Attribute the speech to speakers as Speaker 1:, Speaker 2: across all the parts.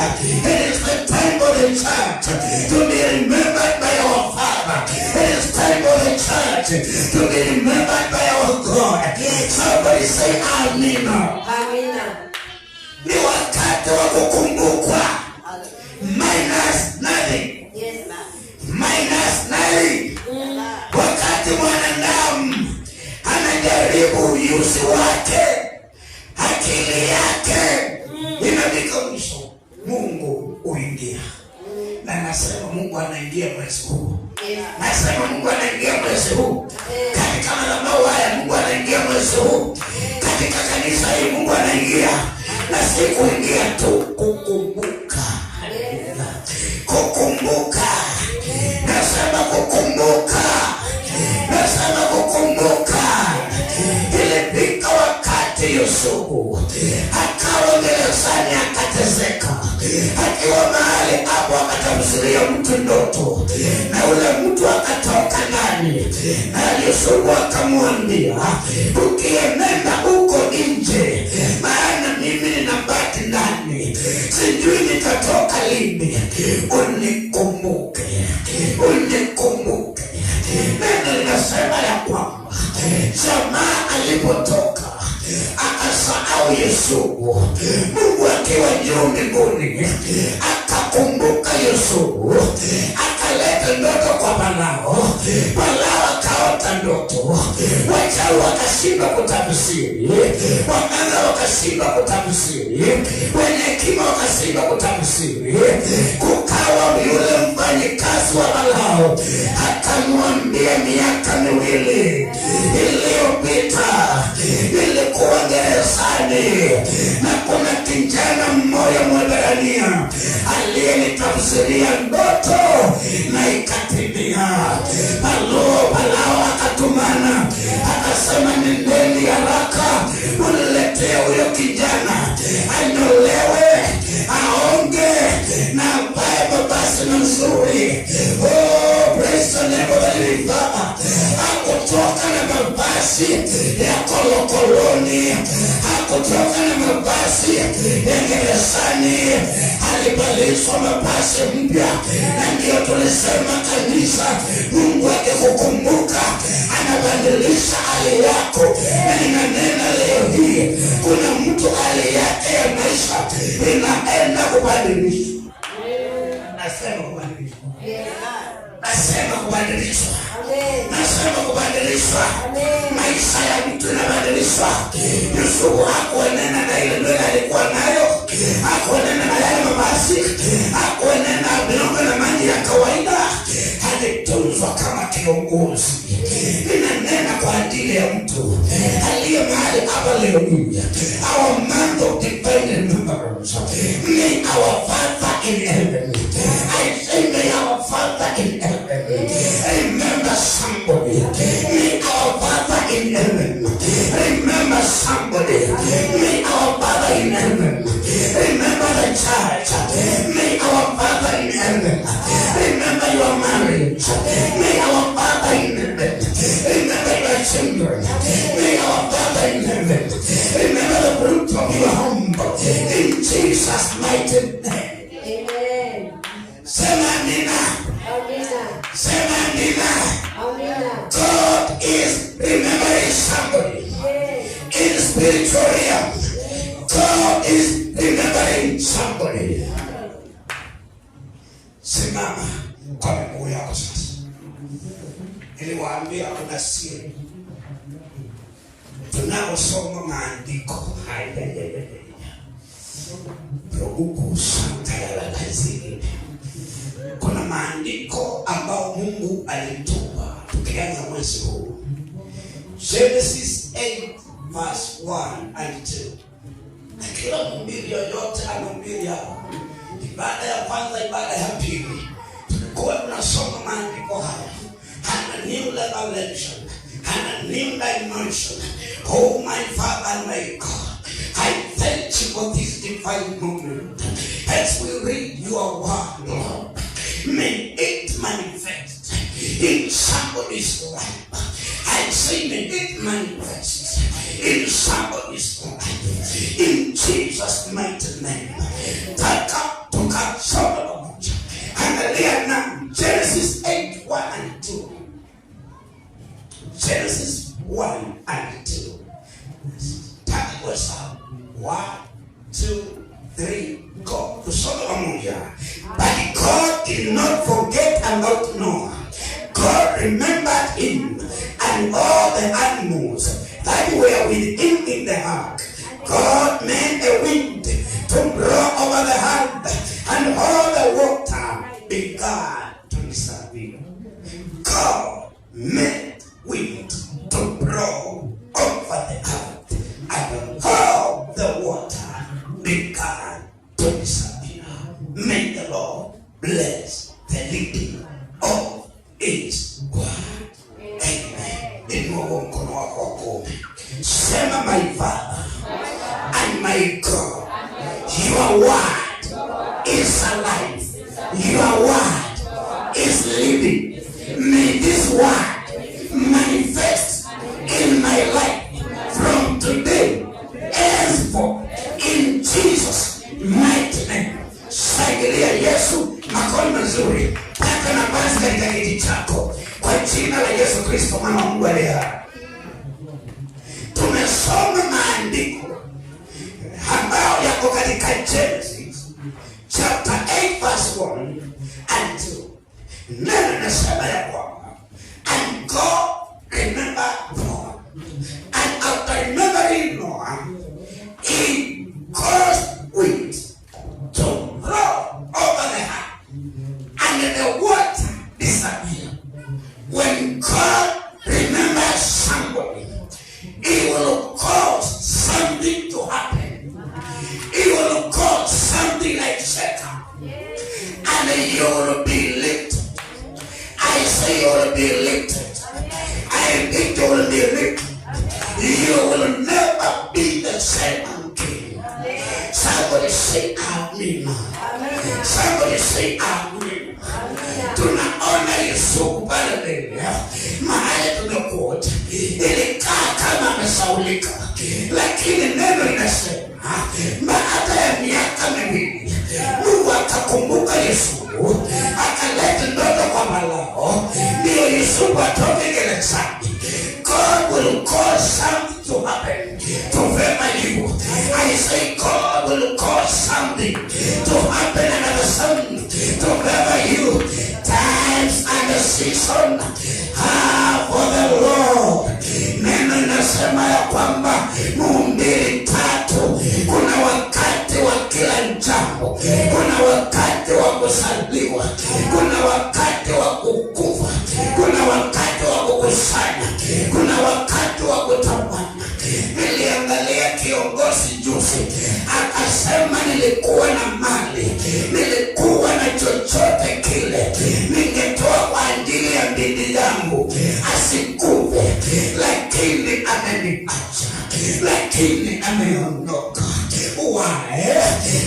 Speaker 1: It is the time for the church to be remembered by our Father. It is time for the church to be remembered by our God. Somebody say Amina.
Speaker 2: Amina.
Speaker 1: Ni wakati wa kukumbukwa. Minus nothing.
Speaker 2: Yes,
Speaker 1: minus nothing. Wakati mwanadamu anajaribu ujuzi wake, akili yake inafika mwisho, Mungu uingia. Na nasema Mungu anaingia mwezi huu. Nasema Mungu anaingia mwezi huu. Katika madhabahu haya Mungu anaingia mwezi huu. Katika kanisa hili Mungu anaingia. Na si kuingia tu, kukumbuka. Kukumbuka. Nasema kukumbuka. Nasema kukumbuka. Ilifika wakati Yusufu akawa gerezani akateseka. Akiwa mahali hapo akatafsiria mtu ndoto. Na ule mtu akatoka ndani. Na Yusufu akamwambia, ukienenda huko nje, maana mimi ninabaki ndani, sijui nitatoka lini. Unikumbuke. Unikumbuke. Neno linasema ya kwamba jamaa alipotoka akasahau Yusufu. Mungu akiwa juu mbinguni akakumbuka Yusufu, akaleta ndoto kwa Farao. Farao akaota ndoto, wachawi wakashindwa kutafsiri, waganga wakashindwa kutafsiri, wenye hekima wakashindwa kutafsiri. Kukawa yule mfanyikazi wa Farao akamwambia, miaka 2 iliyopita nilikuwa gerezani na kuna kijana mmoja Mwebrania aliyenitafsiria ndoto na ikatimia. Farao akatumana akasema, nendeni haraka uniletee huyo kijana anyolewe, aonge na avae mavazi mazuri. Oh, praise the name of the living God. Hakutoka na mavazi ya kolokoloni, hakutoka na mavazi ya gerezani, alivalishwa mavazi mpya. Na ndio tulisema kanisa, Mungu akikukumbuka anabadilisha hali yako. Na ninanena leo hii, kuna mtu hali yake ya maisha inaenda kubadilishwa. Nasema kubadilishwa. Nasema kubadilishwa. Nasema kubadilishwa. Maisha ya mtu inabadilishwa. Yusufu hakuenena na ile ndoto alikuwa nayo, hakuenena na yale mabasi, hakuenena bila na maji ya kawaida, alitunzwa kama kiongozi. Ninanena kwa ajili ya mtu aliye mahali hapa leo hii. Our month of divine remembrance. May our Father in heaven, I say may our Father in heaven remember somebody. May our Father in heaven remember somebody. May our Father in heaven remember the church. May our Father in heaven remember your marriage. May our Father in heaven remember your children. May our Father in heaven remember the fruit of your home. In Jesus' mighty name.
Speaker 2: Amen.
Speaker 1: Sema Amina.
Speaker 2: Amina.
Speaker 1: Sema Amina.
Speaker 2: Amina.
Speaker 1: God is remembering somebody. In spiritual realm, God is remembering somebody. Simama kwa miguu yako sasa. Niliwaambia kuna siri. Tunaposoma maandiko haya. Robuku santa ya lakazini. Kuna maandiko ambao Mungu alitupa tukianza mwezi huu. Genesis 8 verse 1 and 2. Na kila mhubiri yoyote anahubiri hapo, ibada ya kwanza, ibada ya pili, tulikuwa tunasoma maandiko haya. Hana new revelation, hana new dimension. Oh my Father and my God, I thank you for this divine moment. As we read your word, Lord, may it manifest in somebody's life. I say may it manifest in somebody's life. In Jesus' mighty name. Taka 3, go. Tusome pamoja. But God did not forget about Noah. God remembered him and all the animals that were with him in the ark. God made a wind to blow over the earth, and all the water began to disappear. God made wind to blow over the earth, and all the water began to disappear. May the Lord bless the leading of His word. Amen. Inua mkono wako wa kuume. Sema, my Father and my God, your word is alive. Your word is living. May this word manifest in my life from today henceforth in Jesus' mighty name. Shangilia Yesu makofi mazuri. Pata nafasi katika kiti chako kwa jina la Yesu Kristo mwana wa Mungu aliye hai. Tumesoma maandiko ambayo yako katika Genesis chapter 8 verse 1 and 2. Neno nasema ya kwamba, and God remembered Noah, and after remembering Noah, he caused wind to blow over the earth, and the water disappeared. When God remembers somebody, He will cause something to happen. He will cause something like Shechem, and you will be lifted. I say you will be lifted. I think you will be lifted. You will never be the same again. Somebody say amen. Somebody say amen. Tunaona Yesu pale mahali tumekuja. Ilikaa kama amesaulika, lakini neno linasema baada ya miaka miwili Mungu akakumbuka Yesu, akaleta ndoto kwa Malao, ndio Yesu atoke gerezani. God will cause something to happen to favor you. I say God will cause something to happen, another something to favor you. Times and the season for the Lord. Neno linasema ya kwamba Mhubiri 3, kuna wakati wa kila jambo, kuna wakati wa kuzaliwa, kuna wakati wa kukufa, kuna wakati wa kukusanya, kuna wakati wa kutamani. Niliangalia kiongozi juzi, akasema nilikuwa na mali, nilikuwa na chochote kile, ningetoa kwa ajili ya bibi yangu asikufe, lakini ameniacha, lakini ameondoka. Why?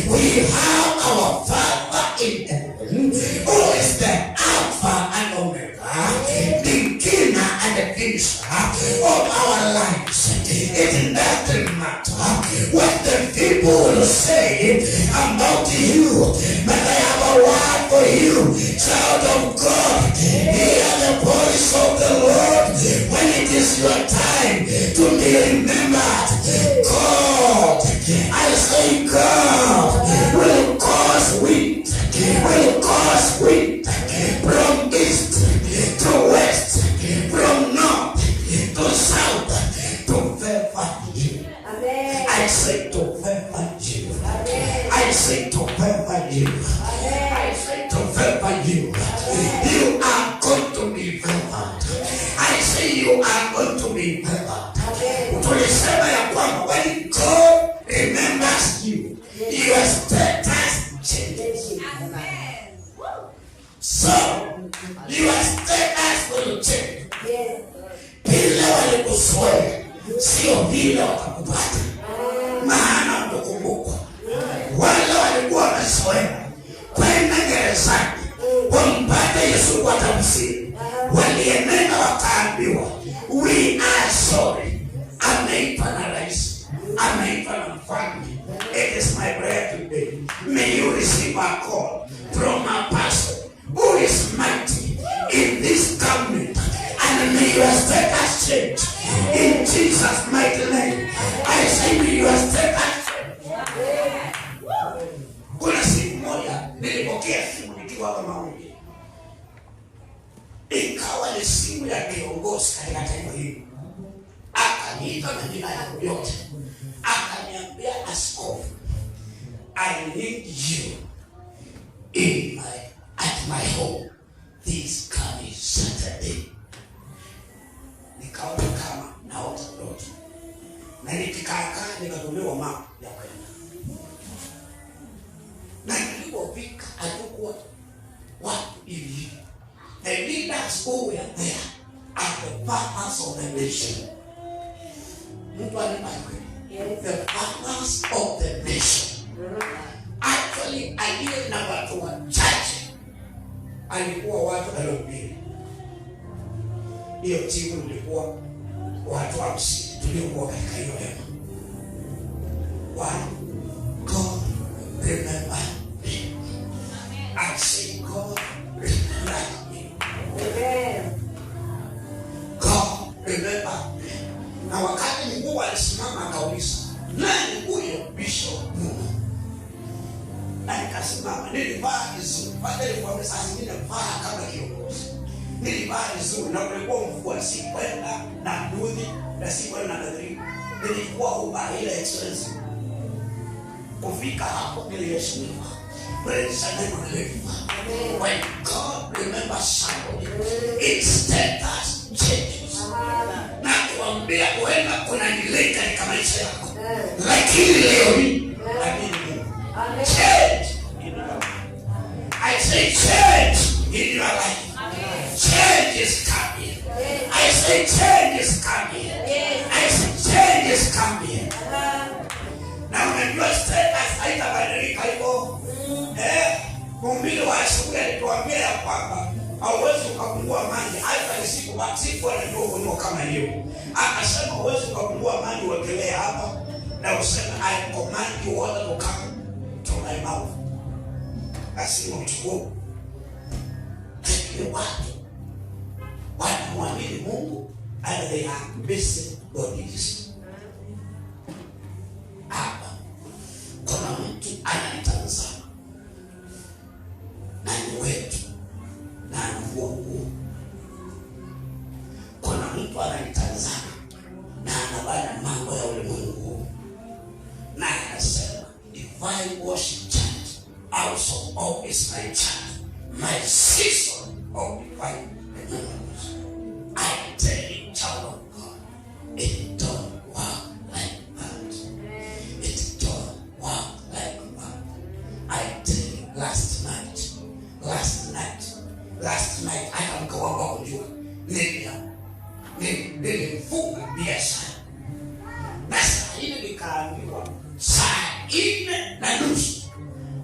Speaker 1: We have our Father in heaven, who is the Alpha and Omega, beginner and the finisher of our lives. It doesn't matter what the people will say about you, but I have a word for you, child of God. Hear the voice of the Lord when it is your time to be remembered. God, I say God will cause wind, from east to west, from north to south, to favor you. Amen. I say to favor you. Amen. I say to favor you. Amen. I say to favor you. Amen. You are going to be favored. I say you are going to be favored. Tulisema ya kwamba when God remembers you, your status changes. Amen. So your status will change. Yes. Vile walikuzoea sio vile watakupata, maana utakumbukwa. Wale walikuwa wamezoea kwenda gerezani wampate Yesu kwa tafsiri, walienenda wakaambiwa, we are sorry. Ameitwa na rais, ameitwa na mfalme. It is my prayer today, may you receive a call from a person who is mighty in this government, and may your status change in Jesus' mighty name. I say may your status change. tukiwa maombi, ikawa ni simu ya kiongozi katika taifa hili, akaniita majina yangu yote, akaniambia, askofu, I need you at my home this coming Saturday. Nikaona kama naota ndoto, na nikikaa nikatumiwa mama ya kwenda, na nilipofika hatukuwa watu hivi. The leaders who were there are the purpose of the nation. Mtu alibariki. The purpose of the nation. Actually, aliye na watu wachache alikuwa watu 2,000. Hiyo timu ilikuwa watu 50 tuliokuwa katika hiyo hema. One, God remember me. I say God remember me. God remember me. Na wakati Mungu alisimama akauliza, nani huyo Bishop Mungu? Na nikasimama, nilivaa vizuri. Baadaye kwa sasa ninavaa kama kiongozi. Nilivaa vizuri na kulikuwa mvua, sikwenda na ndudhi na sikwenda na kadri. Nilikuwa ubaya ile expensive. Kufika hapo niliheshimiwa. Praise the name of the Lord. When God remembers somebody, its status changes. Na kuambia kuenda kuna delay katika maisha yako. Lakini leo hii, change in your life. I say change in your life. Change is coming. I say change is coming. I say change is coming. Na unajua status haitabadilika hivyo. Mhubiri wa asubuhi alituambia ya kwamba hauwezi ukapungua maji hata ni siku anajua kama hiyo. Akasema hauwezi ukapungua maji uwekelea hapa na useme I command you water to come to my mouth. Asema mchukua. Ni watu wanamwamini Mungu and they are busy bodies. Hapa kuna mtu ananitazama na ni wetu na anavua nguo. Kuna mtu ananitazama na anabana mambo ya ulimwengu, na anasema if I worship church also of is my church, my season of divine remembrance. I tell you, child of God, it don't work like that. It don't work like that. I tell you, last night, I can go about with you. Nilifunga biashara. Na saa ile nikaambiwa saa 4:30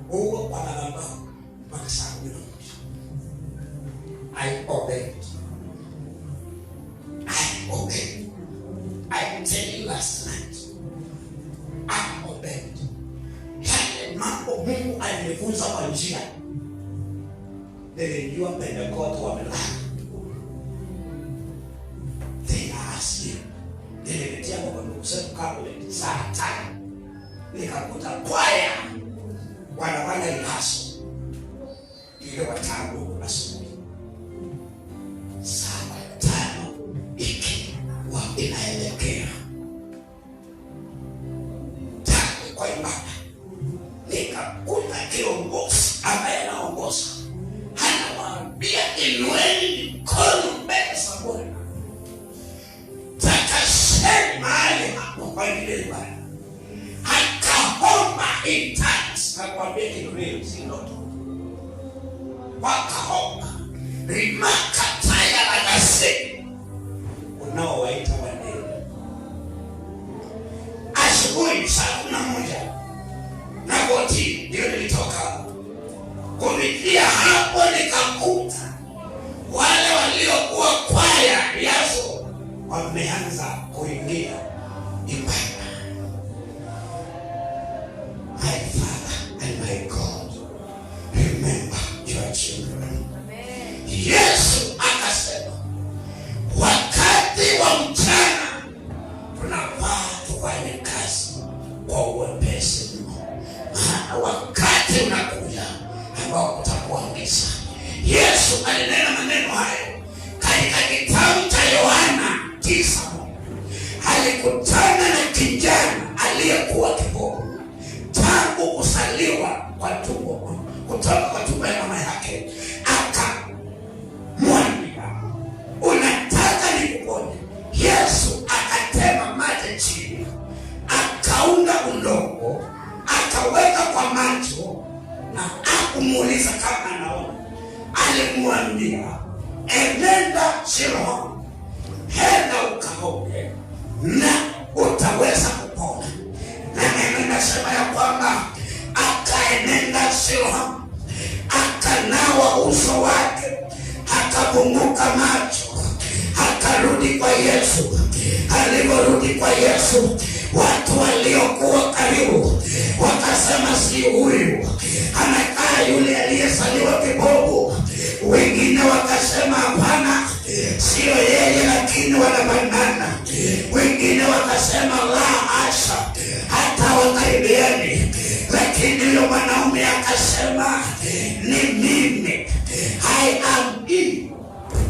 Speaker 1: huo kwa namba mpaka saa 11. I obeyed. I tell you last night, I obeyed. Yale mambo Mungu alinifunza kwa njia. Nilijua Pentecost wamelala. They asked you. Nilipitia kwa ndugu zetu kabla saa 5. Nikakuta kwaya wanafanya rehearsal. Ile watabu asubuhi. Saa 5 ikiwa inaelekea tatu kwa ibada, nikakuta kiongozi ambaye anaongoza anawaambia inueni mikono mbele za Bwana. Takasheni mahali hapo kwa ile ibada. Akaomba in tongues. Nakwambia ni real, si ndoto. Wakaomba rimaka taya la gase unaowaita wanene. Asubuhi saa 11 na boti ndio nilitoka. Kumikia hapo nikakuta wale waliokuwa kwaya yazo wameanza kuingia ibada. My Father and my God, remember your children. Yesu akasema wakati wa mchana tunafaa tufanye kazi kwa uwepesi mno, maana wakati unakuja ambao kuangamiza. Yesu alinena maneno hayo katika kitabu cha Yohana 9. Alikutana na kijana aliyekuwa kipofu tangu kuzaliwa kwa tumbo, kutoka kwa tumbo ya mama yake. Akamwambia, unataka nikuponye? Yesu akatema mate chini, akaunda udongo, akaweka kwa macho na akumuuliza kama anaona. Alimwambia, enenda Siloamu, henda ukaoge na utaweza kupona. Na neno linasema ya kwamba akaenenda Siloamu, akanawa uso wake, akafunguka macho, akarudi kwa Yesu. Aliporudi kwa Yesu, watu waliokuwa karibu wakasema, si huyu anakaa yule aliyezaliwa kipofu? Wengine wakasema, hapana, sio yeye, lakini wanafanana. Wengine wakasema, la hasha, hata wakaribiani. Lakini yule mwanaume akasema, ni mimi. I am he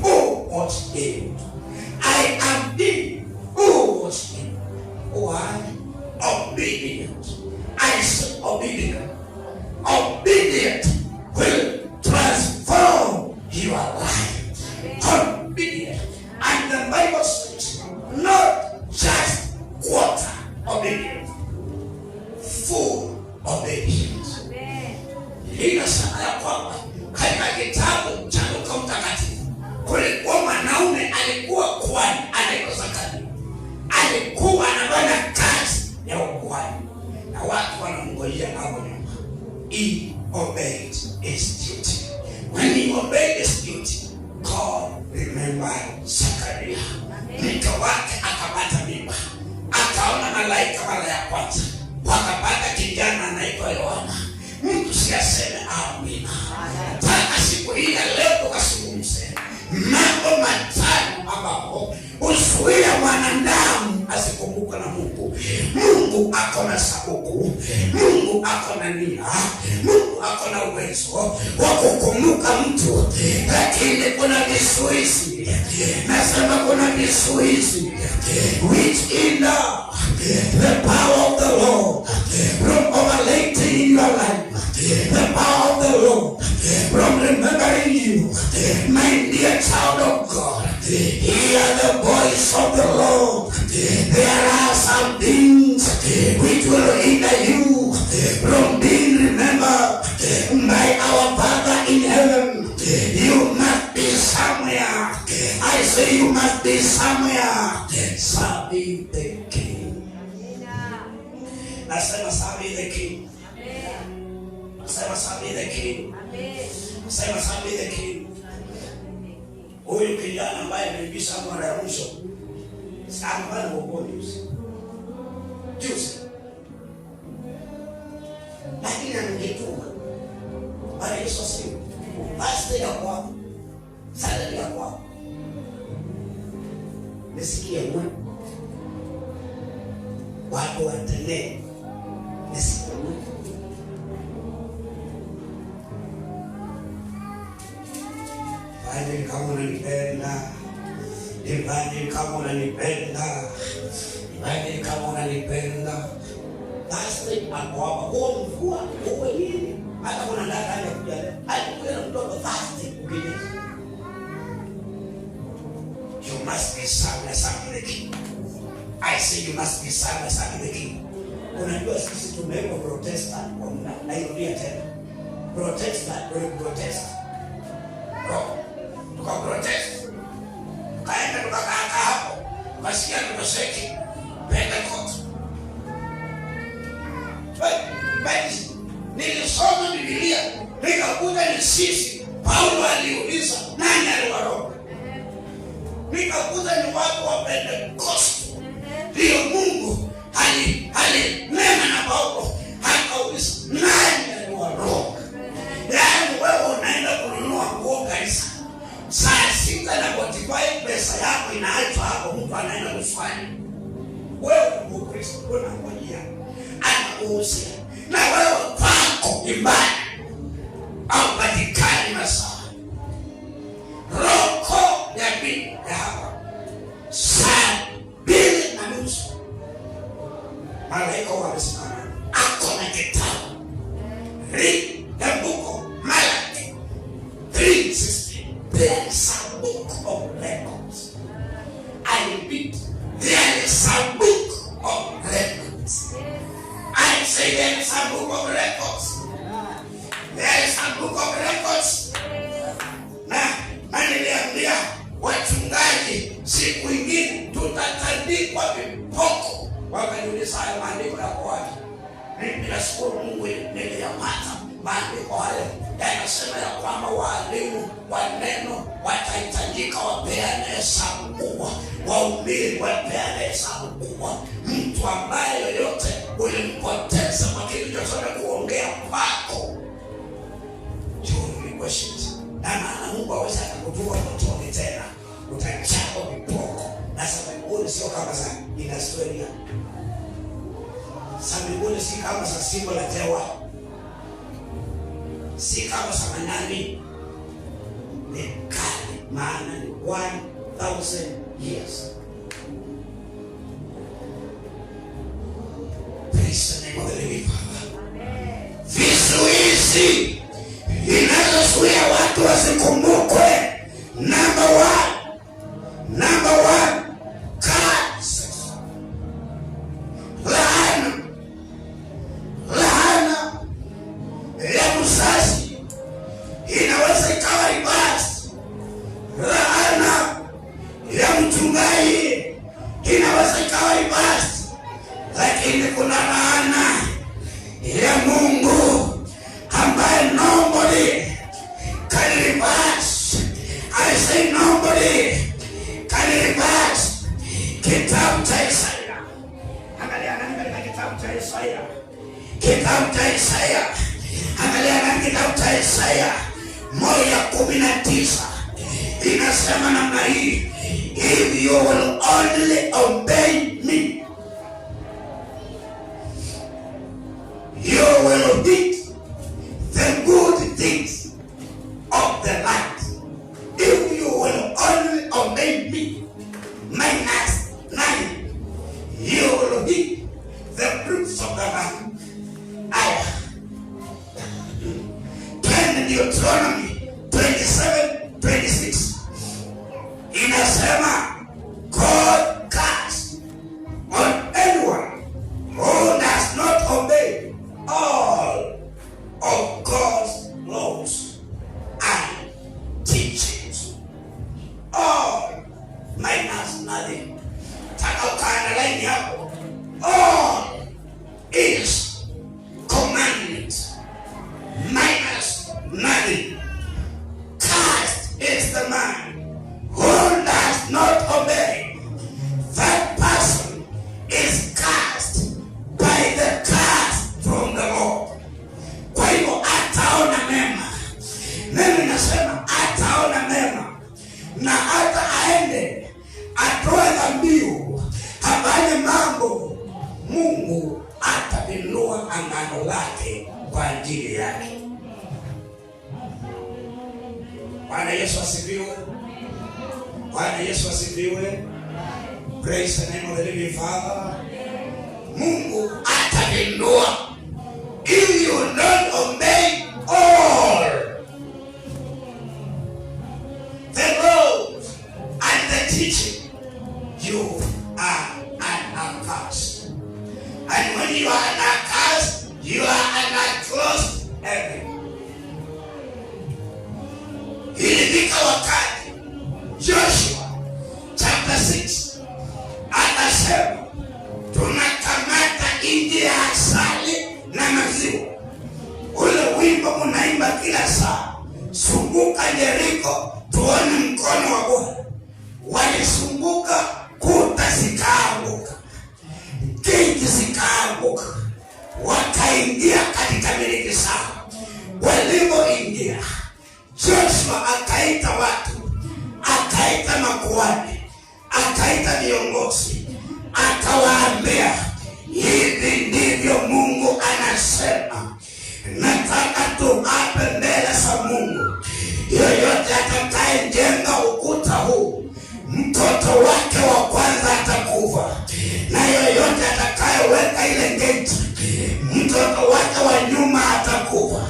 Speaker 1: who was healed. I am he who was healed. Why? Obedient. I say obedient. Obedient will transform your life. Obedient. And the Bible says, not just quarter obedience, full obedience. Inasema ya kwamba katika kitabu cha Luka Mtakatifu kulikuwa mwanaume alikuwa kuhani anaitwa Zakaria. Alikuwa anafanya kazi ya ukuhani na watu wanamngojea hapo nyuma. He obeyed his duty. When he obeyed his duty, God remembered Zakaria. Mke wake akapata mimba, akaona malaika mara ya kwanza, wakapata kijana anaitwa Yohana. Mtu siyaseme amina. Nataka siku hii ya leo tukazungumze mambo matano ambapo uzuia mwanadamu asikumbuke na Mungu. Mungu ako na sababu, Mungu ako na nia, Mungu ako na uwezo wa kukumbuka mtu, lakini kuna vizuizi. Nasema kuna vizuizi which hinder the power of the Lord from overlating in your life. The power of the Lord from remembering you. My dear child of God, hear the voice of the Lord. There are some things which will hinder you from being remembered by our Father in heaven. You must be somewhere. I say you must be somewhere. Serving the King. Nasema serving the King. Nasema serving the King. Nasema serving the King. Huyu kijana ambaye ameibisha mara ya mwisho sana bado ugonjwa. Juzi. Lakini angetuma. Bali Yesu asifiwe. Basi ya kwa sadaka ya kwa. Nisikie mwana. Watu watende. Nisikie mwana. Bali kama unanipenda, bali kama unanipenda, bali kama unanipenda, basi hapo hapo mvua uwe nini? Hata kuna dada anakuja, alikuja na mtoto fast ukija. You must be serving the King. I say you must be serving the King. Unajua sisi tumewekwa Protestant kwa muda, nairudia tena. Protestant, protest. Tukaprotest, kaenda tukakaa hapo, tukasikia tukasheki Pentecost. Basi nilisoma Biblia nikakuta ni sisi. Paulo aliuliza nani aliwaroga, nikakuta ni watu wa Pentecost. Ndio Mungu alinena na Paulo akauliza nani aliwaroga. Yaani wewe unaenda kununua nguo kanisa, saa 6:45 pesa yako inaachwa hapo, mtu anaenda kufanya. Wewe Mkristo unangojea anakuuzia, na wewe kwako ibada au patikana book of records. Na niliambia wachungaji siku ingine tutatandikwa vipoko. Wakaniuliza haya maandiko yako wapi? Mimi nashukuru Mungu niliyapata. Maandiko hayo yanasema ya kwamba walimu wa neno watahitajika wapeane hesabu kubwa, wahubiri wapeane hesabu kubwa. Mtu ambaye yoyote ulimpoteza kwa kitu chochote kuongea kwako, ni shida. Na maana Mungu hawezi kukutoa motoni tena, utachapa vipoko. Na sababu sio kama za in Australia. Sababu si kama za simba la tewa, si kama za manani. Ni kali, maana ni 1000 years. Praise the name of the living Father. Vizuizi inazozuia watu wasikumbukwe. Number one, curse. Laana ya mzazi inaweza ikawa ibasi. Laana ya mchungaji inaweza ikawa ibasi. Lakini kuna laana ya Mungu ambaye nobody can reverse. I say nobody can reverse. Kitabu cha Isaya. Angalia nani katika kitabu cha Isaya. Kitabu cha Isaya. Angalia nani kitabu cha Isaya 1:19. Inasema namna hii. If you will only obey me, you will eat the good things of the land. If you will only obey me, -9, you will eat the fruits of the land. Turn Deuteronomy 27:26. Inasema God curse on anyone who does not obey all of God's laws and teachings. All -nothing. Taka ukaangalia hapo. All is commandment -nothing. Cursed is the man who does not obey. That person is cursed by the curse from the Lord. Kwa hivyo ataona mema. Mimi nasema ataona mema. Na hata aende atoe dhabihu, afanye mambo, Mungu atainua angano lake kwa ajili yake. Bwana Yesu asifiwe. Bwana Yesu asifiwe. Praise the name of the living Father. Mungu atainua. If you don't obey all the laws and the teaching, you are an accursed. And when you are an accursed, you are an accursed heaven. Ilifika wakati Joshua chapter 6 akasema tunakamata nchi ya asali na maziwa. Ule wimbo unaimba kila saa, sunguka Yeriko tuone mkono wa Bwana. Walisumbuka, kuta zikaanguka, geti zikaanguka, wakaingia katika miliki zao. Walipoingia, Joshua akaita watu, akaita makuhani, akaita viongozi, akawaambia, hivi ndivyo Mungu anasema, nataka tuape mbele za Mungu, yoyote atakayejenga ukuta huu, mtoto wake wa kwanza atakufa, na yoyote atakayeweka ile geti, mtoto wake wa nyuma atakufa.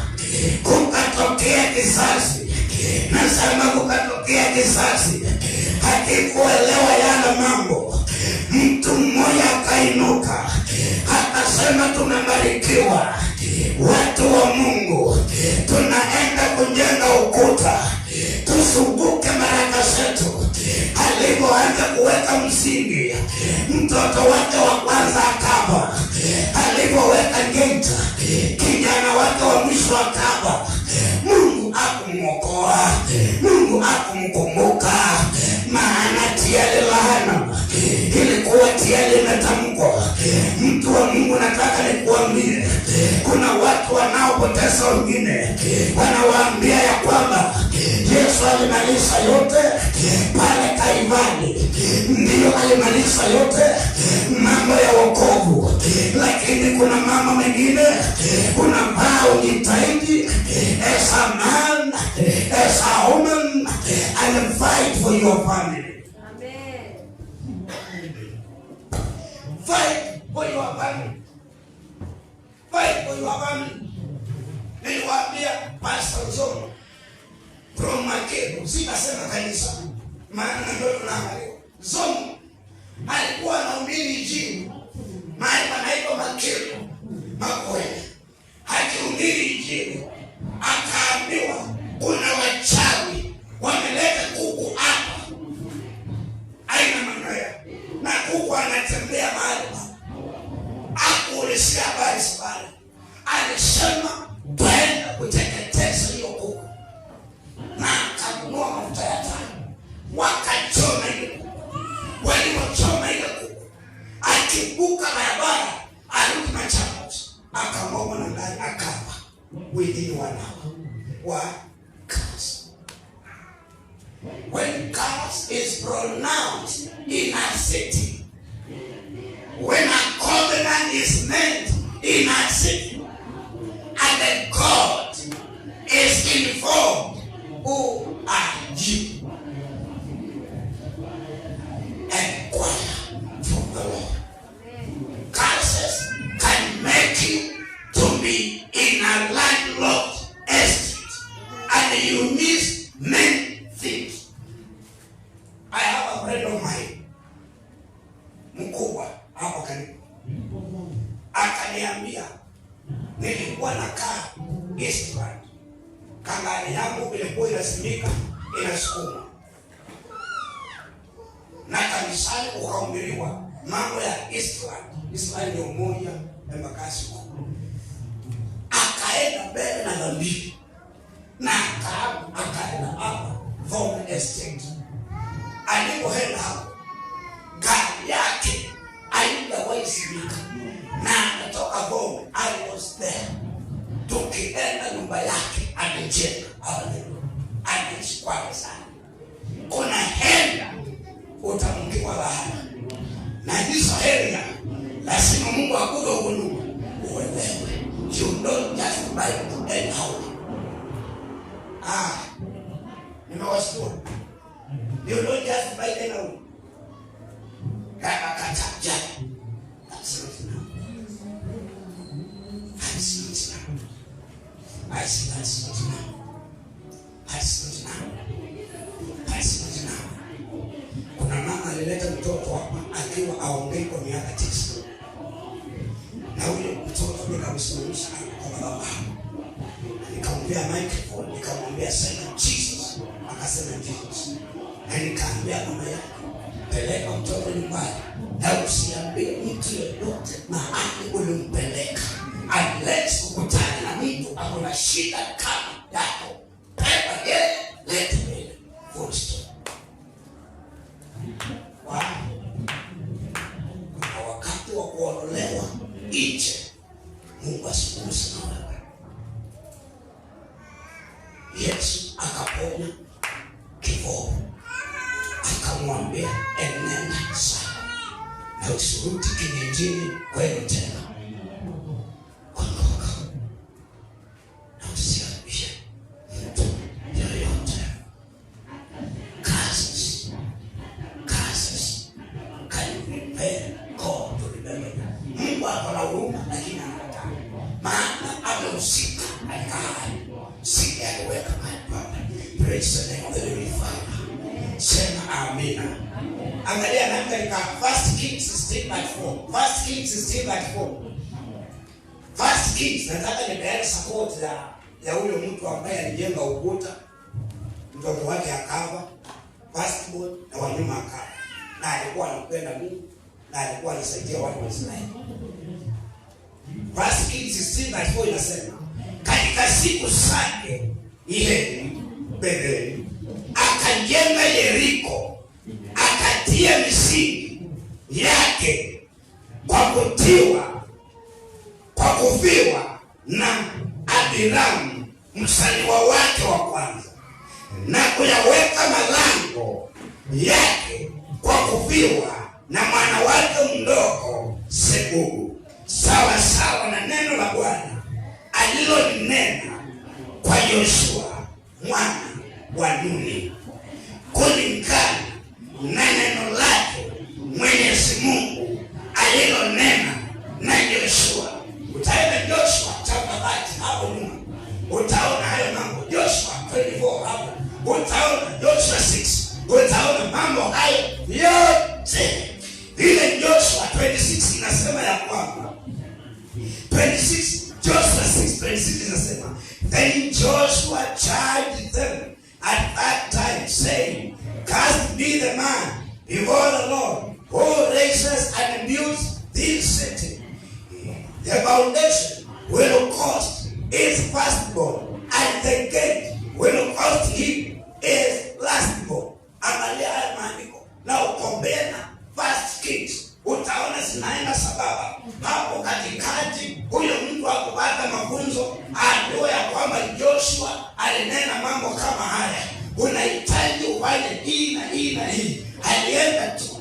Speaker 1: Kukatokea kisasi. Nasema kukatokea kisasi. Hakikuelewa yale mambo. Mtu mmoja akainuka, akasema tunabarikiwa watu wa Mungu, tunaenda mtoto wake wa kwanza akafa. Alipoweka gate, kijana wake wa mwisho akafa. Mungu akumwokoa, Mungu akumkumbuka, maana tayari laana ilikuwa tayari imetamkwa. Mtu wa Mungu, nataka nikuambie, kuna watu wanaopoteza wengine, wanawaambia ya kwamba Yesu alimaliza yote pale Kalvari. Ndiyo, alimaliza yote mambo ya wokovu, lakini kuna mambo mengine unafaa ujitahidi as a man, as a woman, and fight for your family.
Speaker 2: Amen.
Speaker 1: Fight for your family. Fight for your family. Niliwaambia Pastor Zomo from Makebo, sitasema kanisa, maana ndio tunaangalia. Zomo alikuwa anahubiri injili mahali panaitwa Makebo, Makwele. Akihubiri injili akaambiwa kuna wachawi wameleta kuku hapa, aina manyoya, na kuku anatembea mahali hakuulizia habari sabari. Alisema twenda kuteketeza hiyo kuku, na akanunua mafuta ya taa, wakachoma ile kuku. Walipochoma ile kuku, akibuka barabara arudi Machakos, akamwona na ndani akafa within 1 hour. What? Curse. When curse is pronounced in a city, when a covenant is made in a city, and the God is informed, who are you? Inquire from the Lord. Curses can make you to be in a landlocked estate, and you miss many things. I have a friend of mine, mkubwa hapo karibu, akaniambia nilikuwa nakaa Eastland, kangani yangu ilikuwa inasimika inasukuma, na kanisani ukahubiriwa mambo ya Eastland. Eastland ni umoja ya makazi kuu. Akaenda mbele na dhambi, na akaenda hapa Vom Estate. Alipoenda hapo, gari yake haijawahi simika, na anatoka Vom. I was there. Tukienda nyumba yake amejenga, anaishi kwake sana. Kuna hela utamungiwa laana, na hizo hela lazima Mungu akupe ugunduzi uelewe. You don't just buy it anyhow. Nimewashukuru. You don't just buy it anyhow. Kaka kataja. That's not enough. That's not enough. That's not enough. That's not enough. That's not enough. Kuna mama alileta mtoto hapa akiwa aongei kwa miaka 9. Na huyo mtoto nikamsimamisha kwa baba. Nikamwambia microphone, nikamwambia sema Jesus. Akasema Jesus. Na nikamwambia mama yako, peleka mtoto nyumbani na usiambie mtu yeyote mahali ulimpeleka. Unless ukutane na mtu akona shida kama yako, pepa yeye leta mbele. Full stop. Wow. Kuna wakati wa kuondolewa nje, Mungu asikuze na wewe. Yesu akaponya kipofu, akamwambia enenda sawa, na usirudi kijijini kwenu tena. Ondoka na usiambie mtu yoyote. Curses can prepare God to remember. Mungu ako na huruma, lakini anakataa, maana amehusika katika hali si aliweka mahali pale. Praise the name of the living Father. Sema amina. Angalia na katika 1 Kings 16:4. 1 Kings 16:4. 1 Kings, nataka nipeane support ya huyo mtu ambaye alijenga ukuta, mtoto wake akafa, firstborn na wanyuma akafa, na alikuwa anapenda Mungu na alikuwa anasaidia watu wa Israeli. Verse 16 inasema katika siku zake Betheli akajenga Yeriko, akatia misingi yake kwa kufiwa na Abiramu mzaliwa wake wa kwanza, na kuyaweka malango yake kwa kufiwa na mwana wake mdogo Segubu, sawa sawa na neno la Bwana alilolinena kwa Yoshua mwana wa Nuni, kulingana na neno lake Mwenyezi Mungu alilonena na Yoshua. Utaenda Joshua chapter 30 hapo nyuma, utaona hayo mambo. Joshua 24 hapo utaona, Joshua 6 utaona mambo hayo yote. Ile Joshua 26 inasema ya kwamba 26 Joshua 6:26 inasema, then Joshua charged them at that time, saying, cast be the man before the Lord who raises and builds this city. The foundation will cost his firstborn, and the gate will cost him his lastborn. Angalia haya maandiko na ukombea na First Kings, utaona zinaenda sababa hapo katikati. Huyo mtu akupata mafunzo ajue ya kwamba Joshua alinena mambo kama haya. Unahitaji ufanye hii na hii na hii. Alienda tu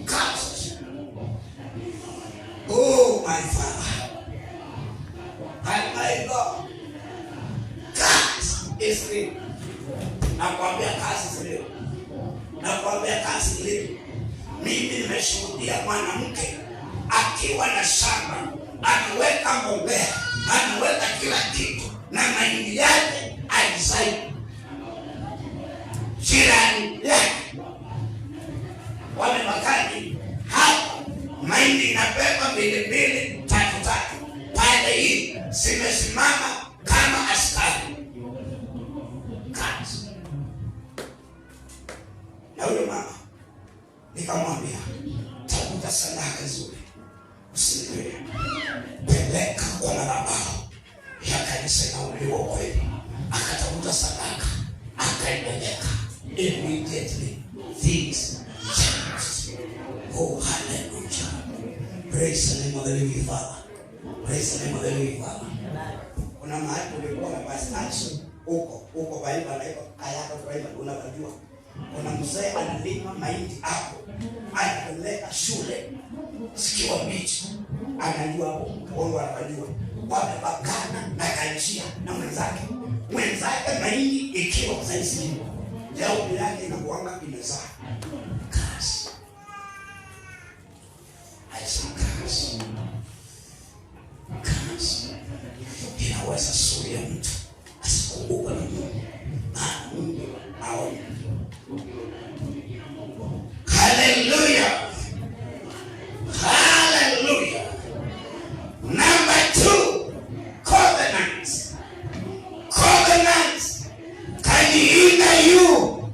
Speaker 1: cast. Oh my Father, and my God, cast is real. Nakwambia kazi leo, nakwambia kazi leo. Mimi nimeshuhudia mwanamke akiwa na shamba, anaweka mbolea, anaweka kila kitu, na mahindi yake alizai. Jirani yake wamepakani hapa, mahindi inabeba 2 3 pale, hii zimesimama kama askari. Kazi. Na huyo mama nikamwambia, tafuta sadaka nzuri, usiwe peleka kwa madhabahu ya kanisa na ulio kweli. Akatafuta sadaka, akaipeleka. Immediately things changed. Oh, hallelujah. Praise the name of the living Father. Praise the name of the living Father. Kuna mahali kulikuwa na pastor huko Bible anaitwa Kayako Bible, unajua. Kuna mzee analima mahindi hapo, anapeleka shule sikiwa mbichi. Anajua hapo, wao wanajua. Wamepakana na kanjia na mwenzake mahindi ikiwa saizi. Leo yake inakuanga imezaa. Kazi. Kazi. Kazi. Inaweza suya mtu asikumbuka na Mungu. Mungu aone. Hallelujah. Hallelujah. Number 2, covenant. Covenant can hinder you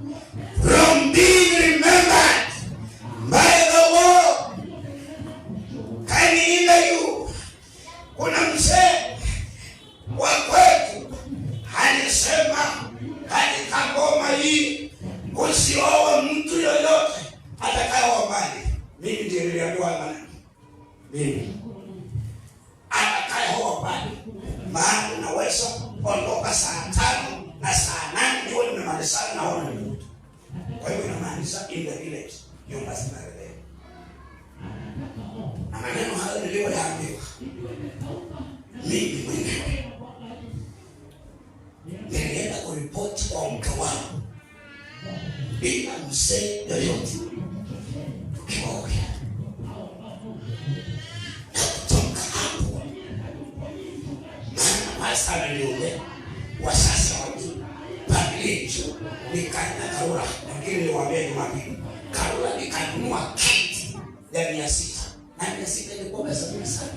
Speaker 1: from being remembered by the Lord. Can hinder you. Kuna mzee wa kwetu alisema katika ngoma hii, usioe mtu yoyote atakayeoa mali. Mimi ndiye niliambiwa maneno. Mimi atakayeoa mali, maana unaweza ondoka saa 5 na saa 8 ndio nimemalizana naona mtu. Kwa hiyo inamaanisha in the village you must marry them. Na maneno hayo niliyoyaambiwa mimi mwenyewe nilienda kuripoti kwa mke wangu bila mzee yoyote. Tukiongea na kutoka hapo, maana pastor aliongea wasasa watu pabilicho nikaenda Karura, lakini niwaambia Jumapili Karura nikanunua kiti ya 600 na 600 ilikuwa pesa nyingi sana.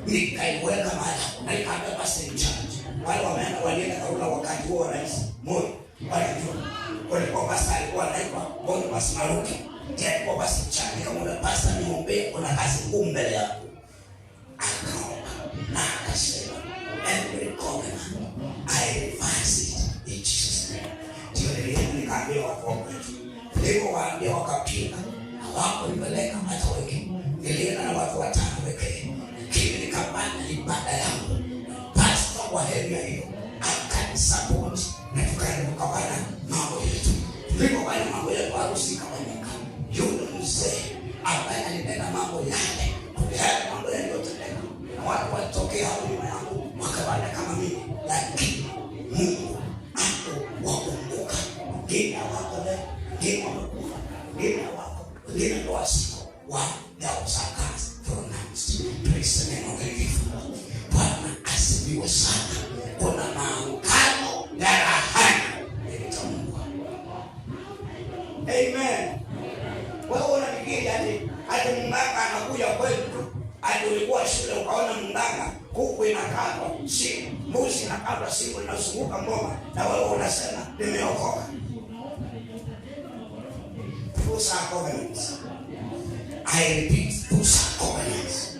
Speaker 1: Nikaiweka mahali na nikaambia pastor in charge, wale walienda Karura wakati huo rais Moi walijua walikuwa pastor alikuwa anaitwa Boniface Maruki, Ndipo basi chani kama pastor niombe, kuna kazi ngumu mbele yako. Akaomba na akasema, every covenant I reverse it in Jesus name. Ndio nikaambia wako leo waambia wakapinga, hawako nipeleka hata wiki. Nilienda na watu 5 wiki. Kile nikapanda ibada yangu. Pastor wa area hiyo akanisupport na tukabana mambo yetu. Tulipofanya mambo yetu harusi ikafanyika. Yule mzee ambaye alinena mambo yale, yale mambo yaliyotendeka, watu watokea hapo nyuma yangu wakabana kama mimi, lakini Mungu wakumbuka. Ngine wako leo, ngine wamekufa, ngine wako, ngine ndo wasiko wa dao sakazi pronounced. Praise the name of the Lord. Bwana asifiwe sana. Kuna maangano ya rahani yalitamkwa. Amen. Wewe unafikiri hadi mganga anakuja kwetu, hadi ulikuwa shule ukaona mganga kuku inakatwa, mbuzi inakatwa, siku inazunguka ngoma, na wewe unasema nimeokoka. Those are covenants. I repeat, those are covenants.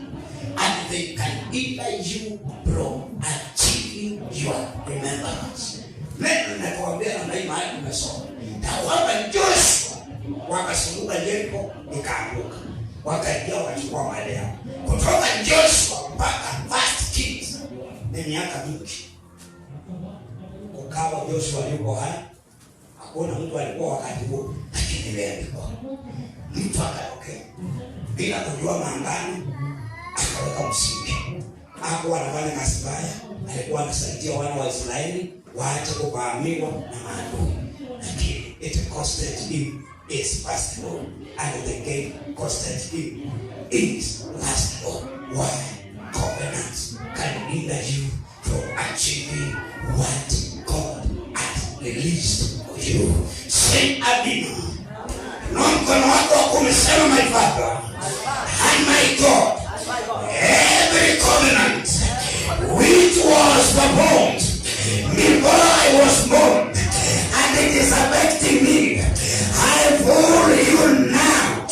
Speaker 1: And they can hinder you from achieving your remembrance. Neno nakwambia na mimi mahali nimesoma. Na kwamba Joshua wakasunguka Yeriko ikaanguka. Wakaingia wakachukua mali yao. Kutoka Joshua mpaka 1 Kings ni miaka mingi. Ukawa Joshua yuko hai. Hakuna mtu alikuwa wakati huo, lakini imeandikwa. Mtu akatokea bila kujua maangano, akaweka msingi. Hakuwa anafanya kazi mbaya, alikuwa anasaidia wana wa Israeli waache kuvamiwa na maadui. Lakini it costed him his firstborn, and the gain costed him his lastborn. Why? Covenants can hinder you from achieving what God has released for you. Say Abino. No mkono wako umesema my Father and my God, every covenant which was performed before I was born and it is affecting me, I follow you now.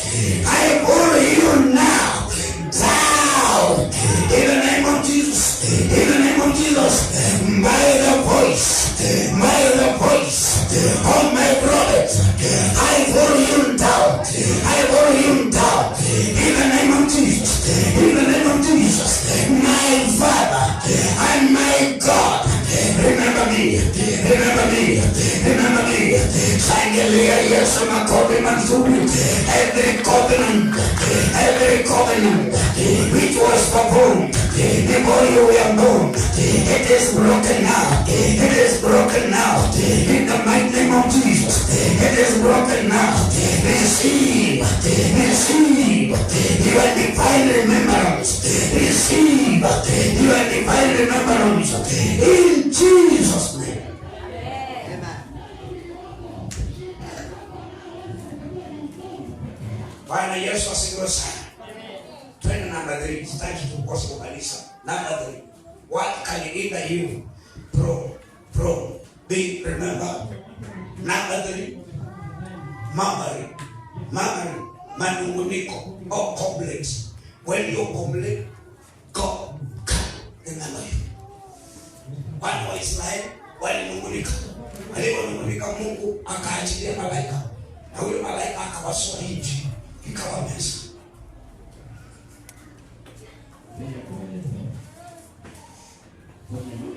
Speaker 1: I follow you now. Down in the name of Jesus. In the name of Jesus. By the voice of my prophet, I follow you down. I follow you down. In the name of Jesus. In the name of Jesus. My Father and my God, remember me. Remember me. Remember me. Shangilia Yesu makofi mazuri. Every covenant which was performed before you were born, it is broken now. It is broken now. In the mighty name of Jesus, it is broken now. Receive your divine remembrance. Receive your divine remembrance in Jesus' name. Bwana Yesu asifiwe sana. Twende number 3. Sitaki tukose kanisa. Number 3. What can hinder you from being remembered? Number 3. Memory, manunguniko or complex. When you complain, God can remember you. Wana wa Israeli walinungunika. Waliponungunika, Mungu akaachilia malaika. Na huyo malaika akawasua nchi, ikawa meza.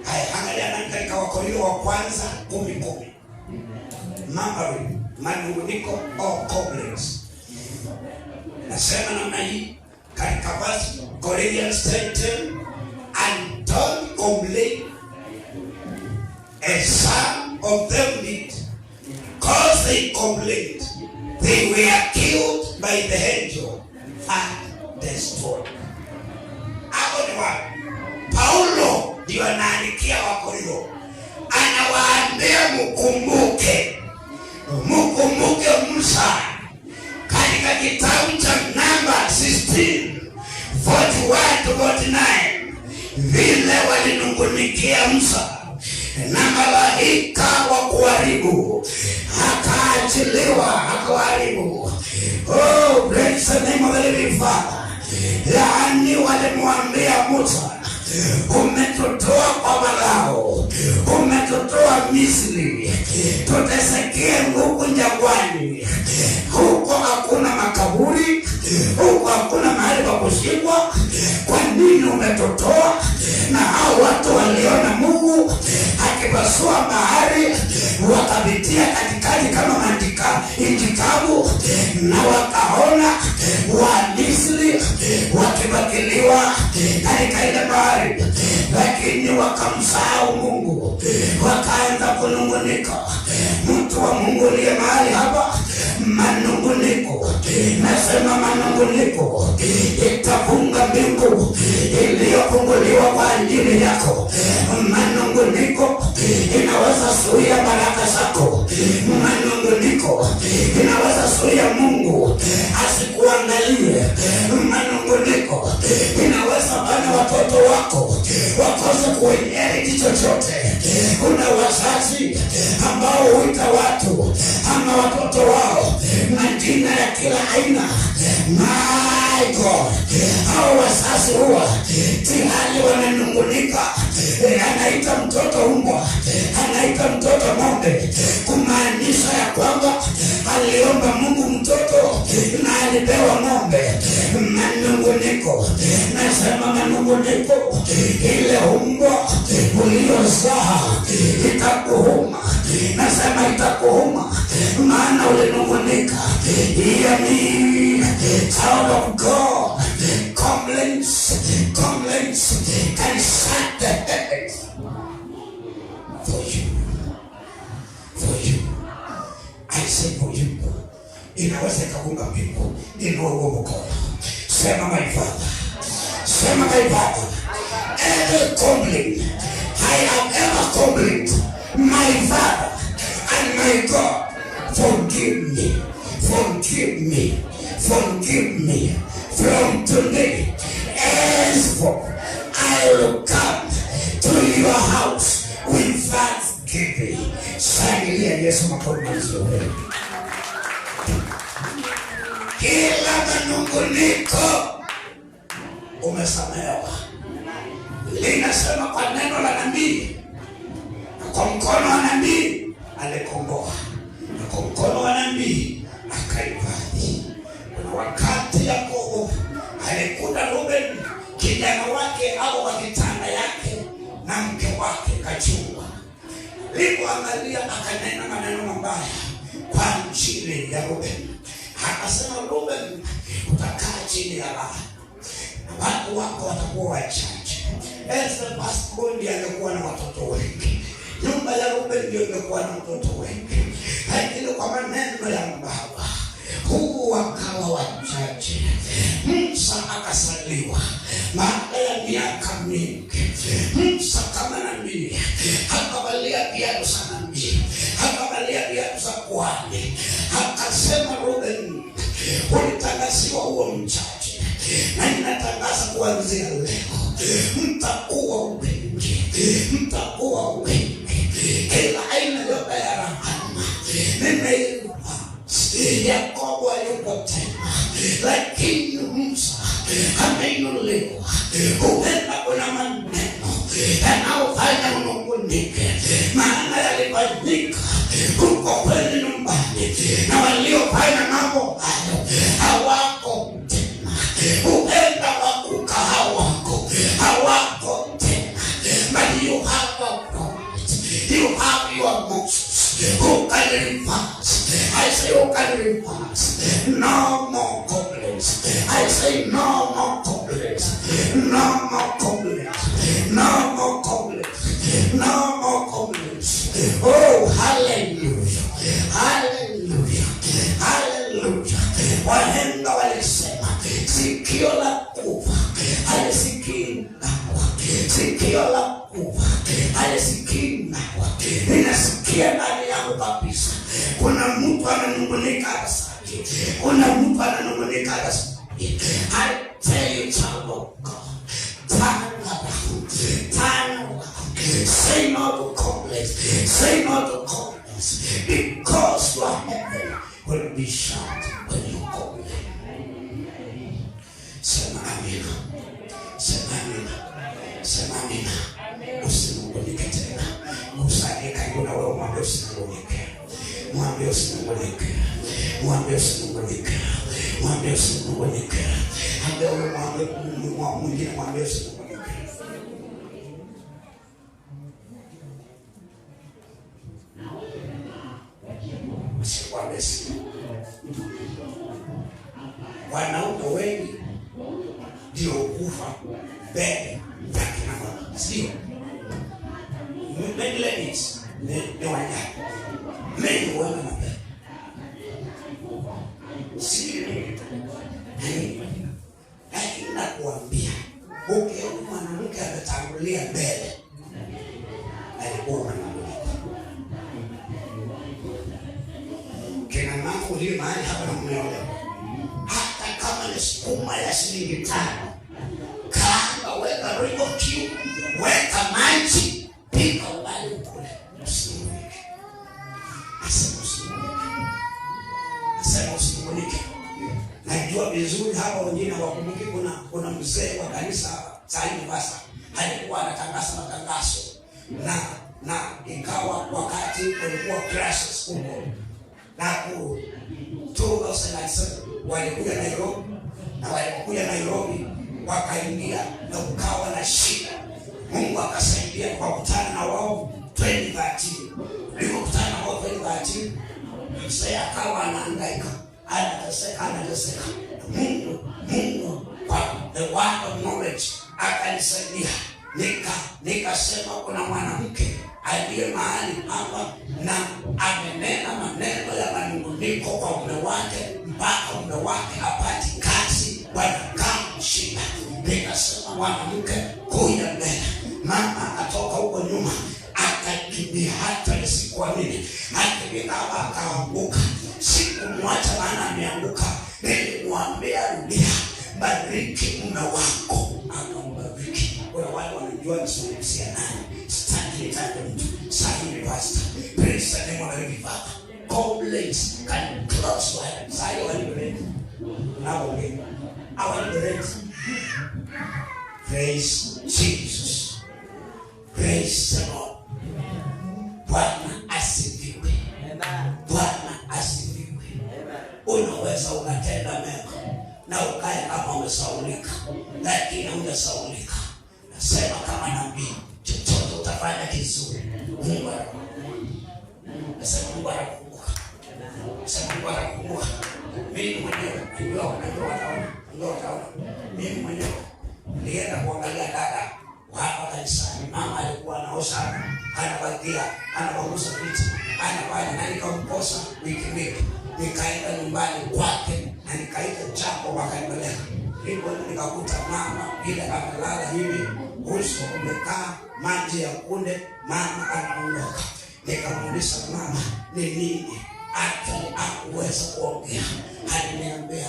Speaker 1: Haya, angalia na katika Wakorintho wa kwanza 10:10. Memory, manunguniko or complex. Nasema namna hii katika verse Corinthians 10:10, and don't complain as some of them did, because they complained. They were killed by the angel and destroyed. Hapo ni wapi? Paulo ndio anaandikia Wakorintho, anawaambia mkumbuke Musa katika kitabu cha namba 16:41-49, vile walinungunikia Musa na malaika wa kuharibu, akaachiliwa akaharibu, Oh, praise the name of the living Father. Yaani walimwambia Musa, umetutoa kwa Farao, umetutoa Misri, tutesekee huku jangwani. Huko hakuna makaburi, huko hakuna mahali pa kuzikwa. Kwa nini umetutoa? Na hao watu waliona Mungu akipasua bahari, wakapitia katikati kama injikabu, na wakaona wa Misri wakibakiliwa katika ile bahari, lakini wakamsahau Mungu, wakaanza kunungunika. Mtu wa Mungu aliye mahali hapa, manunguniko, nasema manunguniko itafunga mbingu iliyofunguliwa kwa ajili yako. Manunguniko inaweza zuia baraka zako. Manunguniko inaweza zuia Mungu asikuangalie. Manunguniko inaweza fanya watoto wako wakose kuinheriti chochote. Kuna wazazi ambao huita watu ama watoto wao majina ya kila aina. My God, hao wazazi huwa tihali wananungunika. Anaita mtoto mbwa, anaita mtoto ng'ombe, kumaanisha ya kwamba aliomba Mungu mtoto na alipewa ng'ombe. Manunguniko, nasema manunguniko, ile mbwa uliyozaa itakuhuma. Nasema itakuhuma, maana ulinungunika. Yaani child of God, complaints can shut the heavens for you. I say for you. Inaweza kuunga mbingu. Inua mkono. Sema my Father. Sema my Father. Every complaint I have ever complained, my Father and my God, forgive me from today. Henceforth I will come to your house with thanksgiving. Shangilia Yesu makofi mazuri. Kila manunguniko umesamehewa. Linasema kwa neno la nabii, kwa mkono wa nabii alikomboa, na kwa mkono wa nabii akahifadhi. Kuna wakati Yakobo alikuta Ruben kijana wake au wa kitanda yake na mke wake kachua. Alipoangalia akanena maneno mabaya kwa ajili ya Ruben. Akasema, Ruben, utakaa chini ya laana na watu wako watakuwa wachache. Esa pasipoti alikuwa na watoto wengi. Nyumba ya Ruben ndio ilikuwa na watoto wengi. Lakini kwa maneno ya baba, huu wakawa wachache. Musa akasaliwa baada ya miaka mingi. Musa kama nabii akavalia viatu za nabii, akavalia viatu za kuhani. Akasema, Ruben, ulitangaziwa huo mchache, na ninatangaza kuanzia leo mtakuwa wengi, mtakuwa wengi. Kila aina yote ya rahama nimeipa. Yakobo hayupo tena, lakini Musa ameinuliwa. Huenda kuna maneno yanaofanya unungunike, maana yalifanyika huko kweli nyumbani, na waliofanya mambo hayo hawako tena. Huenda wakuka hawako tena. But you have a prophet, you have your Moses who can reverse. I say who can reverse. No more complaints. I say no more complaints. No more complaints. No more complaints. No more complaints. Oh, hallelujah. Hallelujah. Hallelujah. Wahenga walisema sikio la kufa halisikii dawa. Sikio la kufa halisikii dawa. Ninasikia ndani yangu kabisa kuna mtu ananungunika sana. Kuna mtu ananungunika sana. I tell you, child of God, turn around. Turn around. Say no to complaints. Say no to complaints. Because your heaven will be shut when you go. usinungunike. Mwambie usinungunike. Mwambie usinungunike. Mwambie usinungunike. Mwambie mwambie usinungunike. Wanaume wengi ndio kufa mbele ya kina mama. Sio. Many ladies ni wanyama. Many women are there. Sio. Lakini nakuambia, ukiona mwanamke ametangulia mbele, alikuwa mwanamke. Kina mama ulio mahali hapa na mmeolewa, hata kama ni sukuma ya shilingi 5, kaanga, weka roiko kiu, weka maji, pika ugali ukule. Usinungunike. Asema usinungunike. Najua vizuri hapa wengine wakumbuki kuna mzee wa kanisa Saini Vasa alikuwa anatangaza matangazo na ikawa wakati kulikuwa crisis huko na ku 2007 walikuja Nairobi wakaingia na ukawa na shida. Mungu akasaidia kwa kukutana na wao 2013. Nilikutana na wao 2013, mzee akawa anahangaika, anateseka. Mungu kwa the word of knowledge akanisaidia. Nikasema kuna mwanamke aliye mahali hapa na amenena maneno ya manunguniko kwa mume wake mpaka mume wake apati kazi, wanakaa shida. Nikasema mwanamke kuja mbele. Mama akatoka huko nyuma akakimbia, hata nisikuamini. Akimbia akaanguka. Sikumwacha maana ameanguka. Nilimwambia rudia, bariki mume wako. Akambariki. Kuna wale wanajua nisungumzia nani. Stanley mtu. Sahi pastor. Praise the name of the living Father. Complaints can close one. Sahi walibereki. Now again. Awalibereki. Praise Jesus. Praise the Lord. Bwana asifiwe. Bwana asifiwe. Unaweza unatenda mema na ukae kama umesaulika, lakini hujasaulika. Nasema kama nabii, chochote utafanya kizuri, Mungu anakukumbuka. Nasema Mungu anakukumbuka. Nasema Mungu anakukumbuka. Mimi mwenyewe najua wataona. Mimi mwenyewe nilienda kuangalia dada hapa kanisani. Mama alikuwa anaosha, anabakia, anapangusa viti, anafanya na nikamposa wiki mbili. Nikaenda nyumbani kwake na nikaita chako wakaendelea. Hivyo nikakuta mama ile amelala hivi, uso umekaa maji ya kunde, mama anaondoka. Nikamuuliza mama ni nini? Hakuweza kuongea. Aliniambia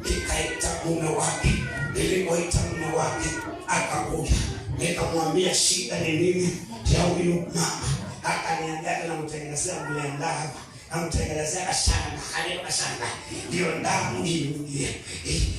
Speaker 1: nikaita mume wake. Nilipoita mume wake akakuja. Nikamwambia shida ni nini ya huyu mama. Akaniambia namtengenezea mlenda hapa, namtengenezea kashanga, ndio damu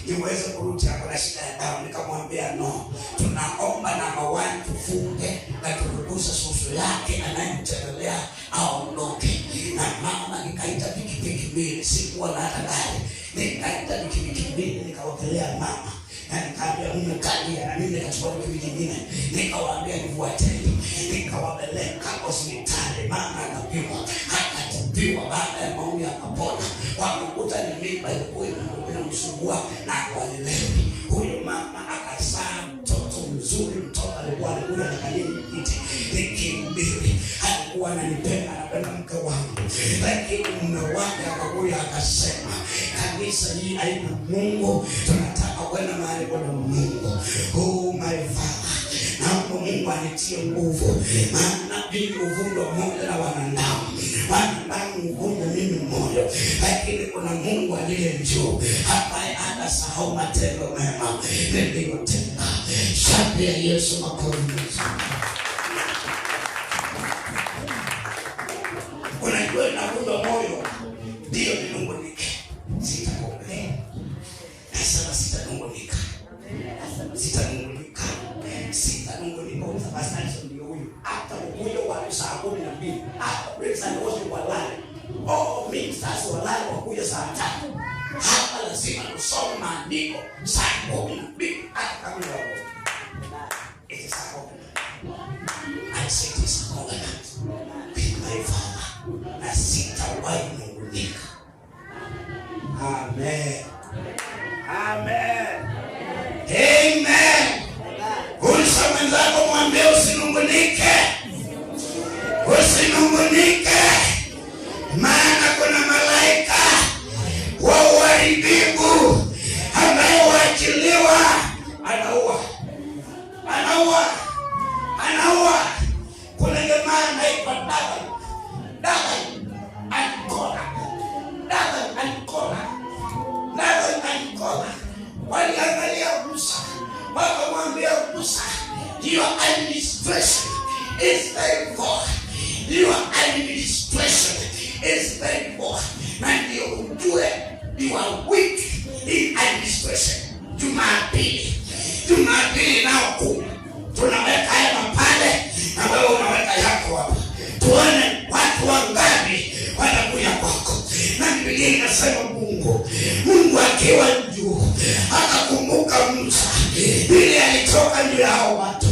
Speaker 1: iweze kurudi hapo na shida ya damu. Nikamwambia no, tunaomba namba 1 tufunge na turuhusu susu yake anayemtembelea aondoke. Na mama nikaita pikipiki mbili, sikuwa na hata gari. Nikaita pikipiki mbili nikawakelea mama. Na nikaambia mmekalia na mimi nikachukua kitu kingine. Nikawaambia nifuateni. Nikawapeleka hospitali. Mama akapimwa. Akatibiwa, baada ya maombi akapona. Wakakuta ni mimba ilikuwa inamsumbua na hakuelewi. Huyo mama akazaa mtoto mzuri. Mtoto alikuwa anakuja na kalini kiti. Nikimbili. Alikuwa ananipenda, anapenda mke wangu. Lakini mume wake akakuja akasema, kanisa hii haina Mungu. Tunataka kwenda mahali kwa Mungu. Oh my Father. Naomba Mungu anitie nguvu. Maana mimi uvundwa moja na wanadamu. Wanadamu uvundwa mimi mmoja. Lakini kuna Mungu aliye juu. Ambaye anasahau matendo mema niliyotenda. Shangwe ya Yesu makofi. Unajua inavundwa moyo. Ndio ninungunike. Sitanungunika. Nasema sitanungunika. sita nunguniko basi ndio huyu. Hata huyo wa saa 12. Hata pesa ndio walale. Oh, mimi sasa walale kwa kuja saa 3. Hapa lazima tusome maandiko saa 12 hata kama ni wao. It is a covenant. I say it is a covenant with my Father. Na sitawahi nungunika. Amen. Amen. Amen. Ulisema zako mwambie usinungunike. Usinungunike. Maana kuna malaika wa uharibifu ambaye waachiliwa anaua. Kuna jamaa anaitwa Dagan Ankola. Waliangalia Musa, wakamwambia Musa, your administration is very poor. Your administration is very poor. Na ndio ujue you are weak in administration. Jumapili nao kuu tunaweka haya mapale na wewe unaweka yako hapa. Tuone watu wangapi wanakuja kwako. Na Biblia inasema Mungu akiwa juu akakumbuka Musa ili alitoka juu ya hao watu,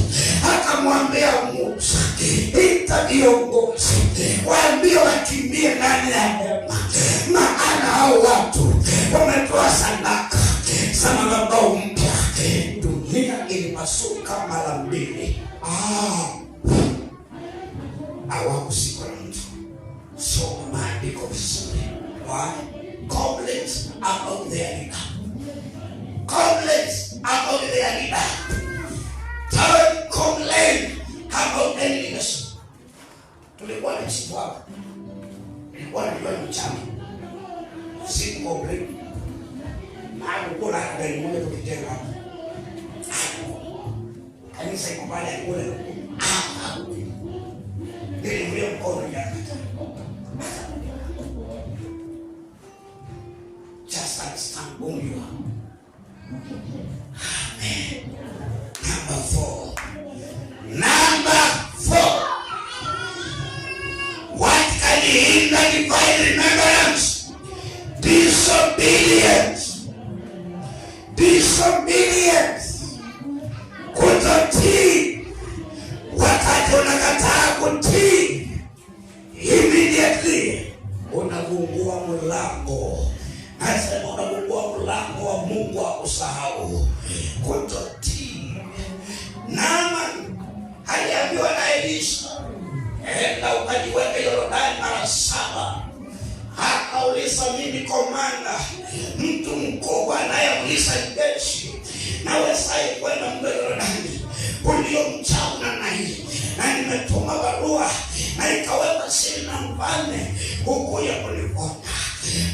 Speaker 1: akamwambia Musa, ita viongozi waambie wakimbie ndani ya hema, maana hao watu wametoa sadaka za madhabahu mpya. Dunia ilipasuka mara 2. Hawakusikwa na mtu. Soma maandiko vizuri. Why? Complaints about their leader. Complaints about their leader. Don't complain about any leadership. Tulikuwa na msifu hapa. Tulikuwa na mchana. Si complain. Hapo kuna gari moja tukijenga hapa. Kanisa iko pale kule. Ndio mkono yake. Just understand who you are. Amen. Number 4. What can hinder divine remembrance? Disobedience. Kutotii. Wakati unakataa kutii, immediately unafungua mlango. Nasema unafungua mlango wa Mungu akusahau. Kutotii. Naaman aliambiwa na Elisha, enda ukajiweke Yordani mara 7. Akauliza, mimi komanda, mtu mkubwa anayeuliza jeshi, nawezaje kwenda mto Yordani ulio mchafu namna hii? Na nimetuma barua na ikawekwa siri na mfalme hukuja kunipona.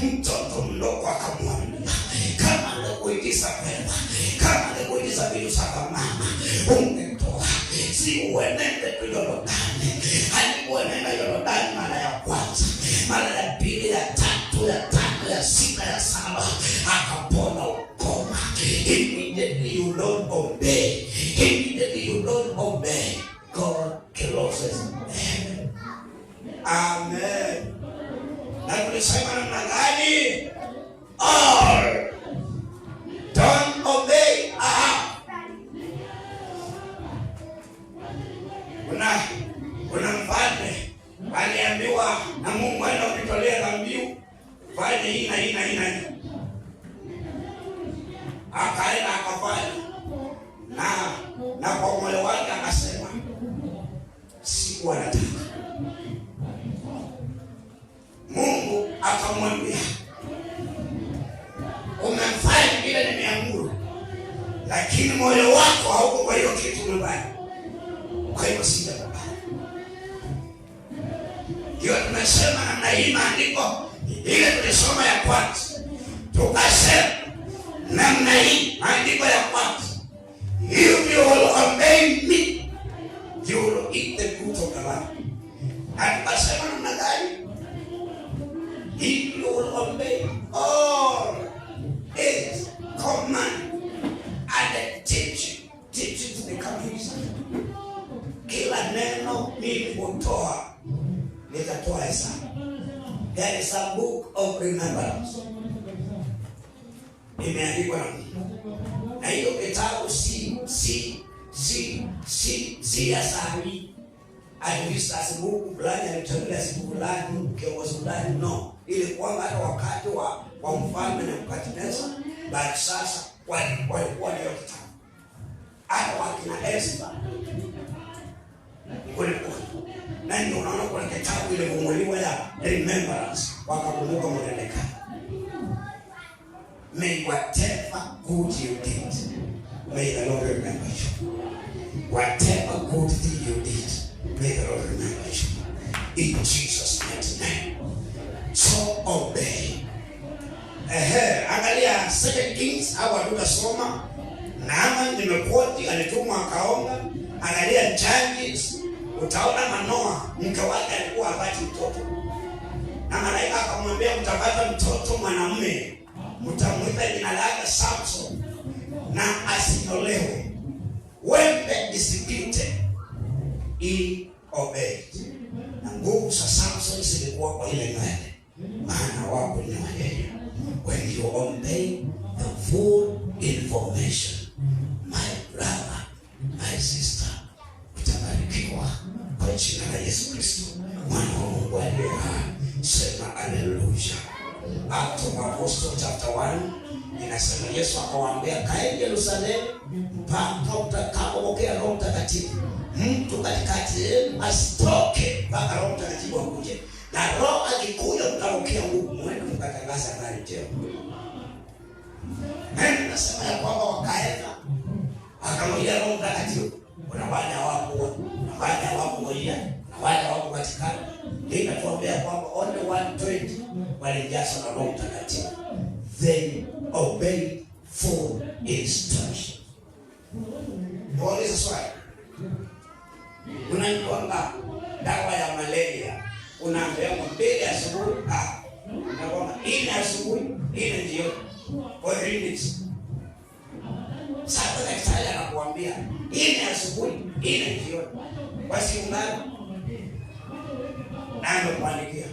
Speaker 1: Mtoto mdogo akamwambia, kama angekuigiza fedha, kama angekuigiza vitu za mama, ungetoa. Si uenende tu Yordani. Alikuenenda Yordani mara ya kwanza, mara ya pili, ya 3, ya 5, ya 6, ya 7, akapona ukoma. Immediately you don't obey. Immediately you don't obey, God closes heaven. Amen. Na tulisema namna gani? All don't obey. Kuna mfalme aliambiwa na Mungu, aenda unitolea dhabihu, fanye hii na hii na hii na hii. Akaenda akafanya. Na kwa moyo wake akasema, sikuwa nataka. Mungu akamwambia, umemfanya vile nimeamuru, lakini moyo wako hauko kwa hiyo kitu mbaya. Kwa hiyo sitakubali. Hiyo tumesema namna hii maandiko ile tulisoma ya kwanza. Tukasema namna hii maandiko ya kwanza, if you will obey me, you will eat the fruit of the land. Na tukasema namna gani? If you will obey all its command and the teaching to the community. mimi kutoa, nitatoa hesabu. There is a book of remembrance. Imeandikwa na Mungu. Na hiyo kitabu si ya sahi. Alivisa siku fulani, alitembelea siku fulani, kiongozi fulani, no. Ilikuwa hata wakati wa mfalme Nebukadneza, bali sasa walikuwa na hiyo kitabu. Hata wakina Esther kulikuwa. Na ndio unaona kuna kitabu ile kumuliwa ya remembrance, wakakumbuka Mordekai. May whatever good you did, may the Lord remember you. Whatever good thing you did, may the Lord remember you. In Jesus' mighty name. So obey. Angalia 2 Kings, hawa tutasoma. Naaman nimekoti alitumwa akaomba. Angalia Judges, utaona Manoa mke wake alikuwa hapati mtoto. Na malaika akamwambia mtapata mtoto mwanamume, mtamwita jina lake Samson na asinyolewe. Wembe isipite. He obeyed. Na nguvu za Samson zilikuwa kwa ile nywele, maana wako nywele. When you obey the full information, my brother, my sister, utabarikiwa kwa jina la Yesu Kristo, mwana wa Mungu aliye hai. Sema haleluya. Acts of Apostles chapter 1 inasema Yesu akawaambia, kaeni Yerusalemu mpaka mtakapopokea Roho Mtakatifu. Mtu katikati yenu asitoke mpaka Roho Mtakatifu akuje. Na Roho akikuja mtapokea nguvu, mwende mkatangaza habari njema. Neno nasema ya kwamba wakaenda akamwambia Roho Mtakatifu. Kuna wale hawapo, na wale hawapo moja, na wale hawapo katikati. Ndio tuambia kwamba only 120 walijazwa na Roho Mtakatifu. They obeyed full instruction. Pauliza swali. Unajua dawa ya malaria unaambiwa 2 asubuhi, na kwamba 4 asubuhi, 4 jioni. Kwa hiyo sasa daktari anakuambia 4 asubuhi, 4 jioni. Basi ungana na ndo kuandikia.